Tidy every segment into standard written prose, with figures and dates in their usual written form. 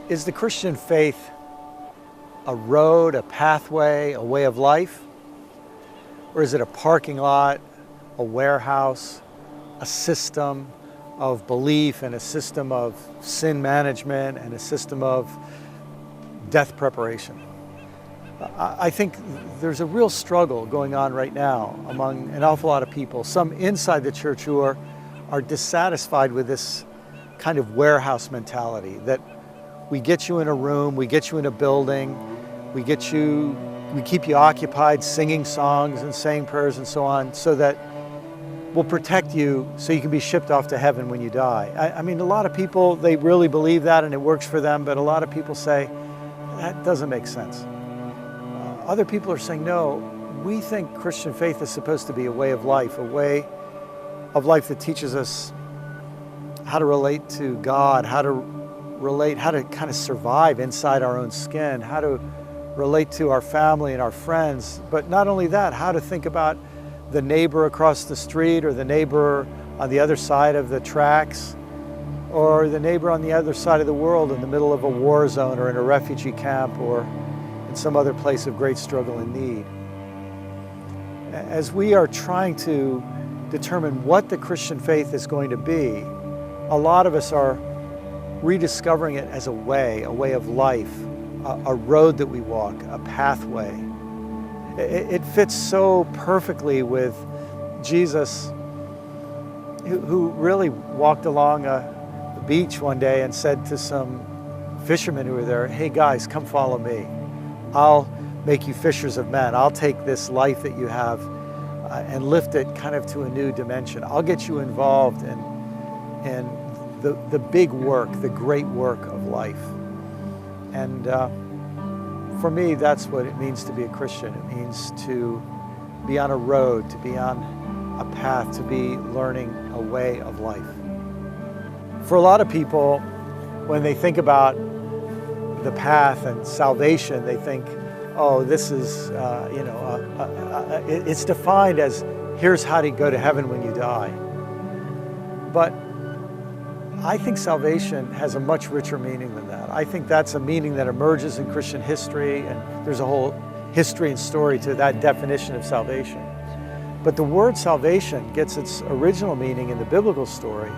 Is the Christian faith a road, a pathway, a way of life? Or is it a parking lot, a warehouse, a system of belief and a system of sin management and a system of death preparation? I think there's a real struggle going on right now among an awful lot of people, some inside the church who are dissatisfied with this kind of warehouse mentality that we get you in a room, we get you in a building, we keep you occupied singing songs and saying prayers and so on, so that we'll protect you so you can be shipped off to heaven when you die. I mean, a lot of people, they really believe that and it works for them, but a lot of people say, that doesn't make sense. Other people are saying, no, we think Christian faith is supposed to be a way of life that teaches us how to relate to God, how to kind of survive inside our own skin, how to relate to our family and our friends, but not only that, how to think about the neighbor across the street or the neighbor on the other side of the tracks or the neighbor on the other side of the world in the middle of a war zone or in a refugee camp or in some other place of great struggle and need. As we are trying to determine what the Christian faith is going to be, a lot of us are rediscovering it as a way of life, a road that we walk, a pathway. It fits so perfectly with Jesus, who really walked along a beach one day and said to some fishermen who were there, hey guys, come follow me. I'll make you fishers of men. I'll take this life that you have and lift it kind of to a new dimension. I'll get you involved in the big work, the great work of life. And for me, that's what it means to be a Christian. It means to be on a road, to be on a path, to be learning a way of life. For a lot of people, when they think about the path and salvation, they think, oh, this is, it's defined as here's how to go to heaven when you die. But I think salvation has a much richer meaning than that. I think that's a meaning that emerges in Christian history, and there's a whole history and story to that definition of salvation. But the word salvation gets its original meaning in the biblical story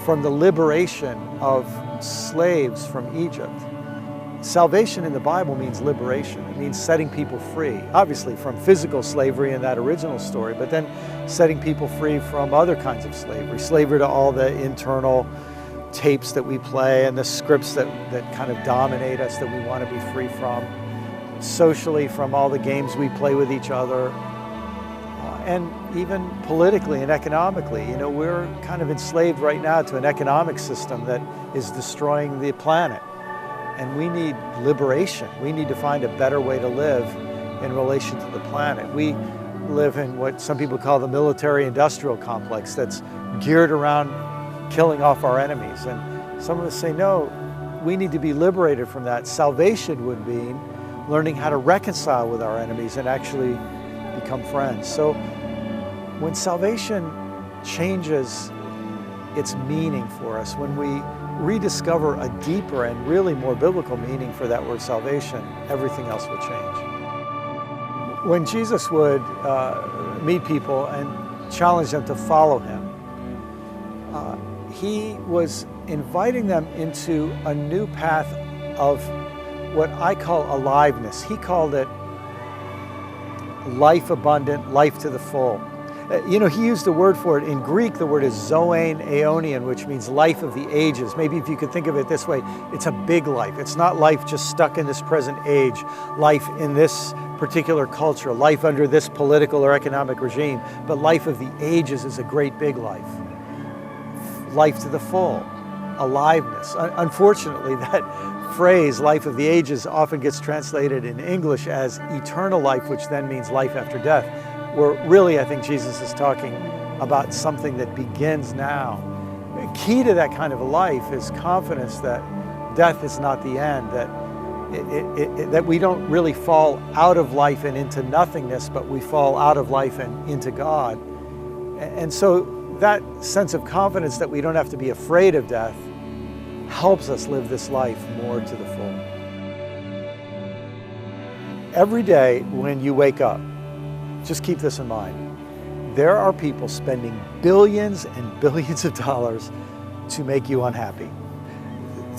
from the liberation of slaves from Egypt. Salvation in the Bible means liberation. It means setting people free, obviously from physical slavery in that original story, but then setting people free from other kinds of slavery. Slavery to all the internal tapes that we play and the scripts that kind of dominate us that we want to be free from. Socially, from all the games we play with each other. And even politically and economically. You know, we're kind of enslaved right now to an economic system that is destroying the planet. And we need liberation. We need to find a better way to live in relation to the planet. We live in what some people call the military-industrial complex that's geared around killing off our enemies. And some of us say, no, we need to be liberated from that. Salvation would mean learning how to reconcile with our enemies and actually become friends. So when salvation changes its meaning for us, when we rediscover a deeper and really more biblical meaning for that word salvation, everything else will change. When Jesus would meet people and challenge them to follow him, he was inviting them into a new path of what I call aliveness. He called it life abundant, life to the full. You know, he used the word for it. In Greek, the word is zoein aeonian, which means life of the ages. Maybe if you could think of it this way, it's a big life. It's not life just stuck in this present age, life in this particular culture, life under this political or economic regime, but life of the ages is a great big life. Life to the full, aliveness. Unfortunately, that phrase, life of the ages, often gets translated in English as eternal life, which then means life after death. Where really, I think Jesus is talking about something that begins now. The key to that kind of a life is confidence that death is not the end, that we don't really fall out of life and into nothingness, but we fall out of life and into God. And so that sense of confidence that we don't have to be afraid of death helps us live this life more to the full. Every day when you wake up, just keep this in mind. There are people spending billions and billions of dollars to make you unhappy.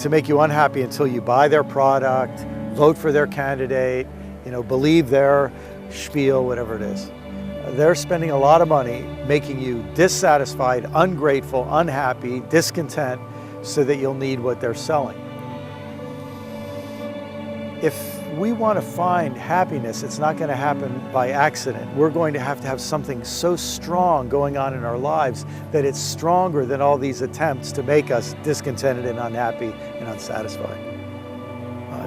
To make you unhappy until you buy their product, vote for their candidate, believe their spiel, whatever it is. They're spending a lot of money making you dissatisfied, ungrateful, unhappy, discontent, so that you'll need what they're selling. If we want to find happiness, it's not going to happen by accident. We're going to have something so strong going on in our lives that it's stronger than all these attempts to make us discontented and unhappy and unsatisfied.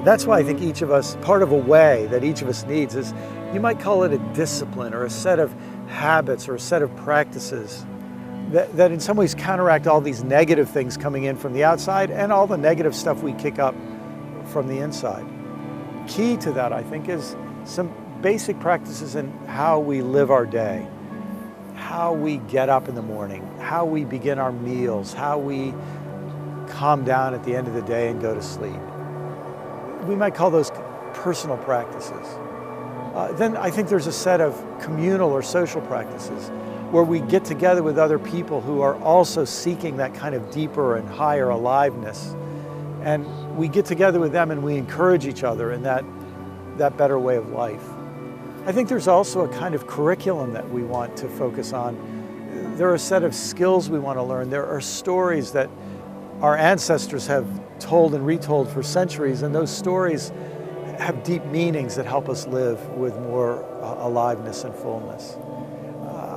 That's why I think each of us, part of a way that each of us needs is, you might call it a discipline or a set of habits or a set of practices that in some ways counteract all these negative things coming in from the outside and all the negative stuff we kick up from the inside. Key to that, I think, is some basic practices in how we live our day, how we get up in the morning, how we begin our meals, how we calm down at the end of the day and go to sleep. We might call those personal practices. Then I think there's a set of communal or social practices where we get together with other people who are also seeking that kind of deeper and higher aliveness. And we get together with them and we encourage each other in that better way of life. I think there's also a kind of curriculum that we want to focus on. There are a set of skills we want to learn. There are stories that our ancestors have told and retold for centuries, and those stories have deep meanings that help us live with more aliveness and fullness.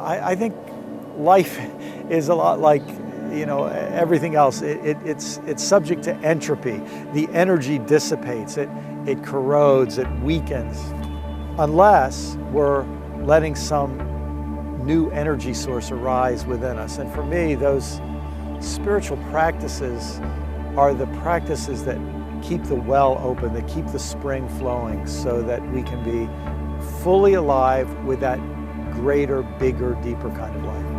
I think life is a lot like everything else. It's subject to entropy. The energy dissipates, it corrodes, it weakens, unless we're letting some new energy source arise within us. And for me, those spiritual practices are the practices that keep the well open, that keep the spring flowing, so that we can be fully alive with that greater, bigger, deeper kind of life.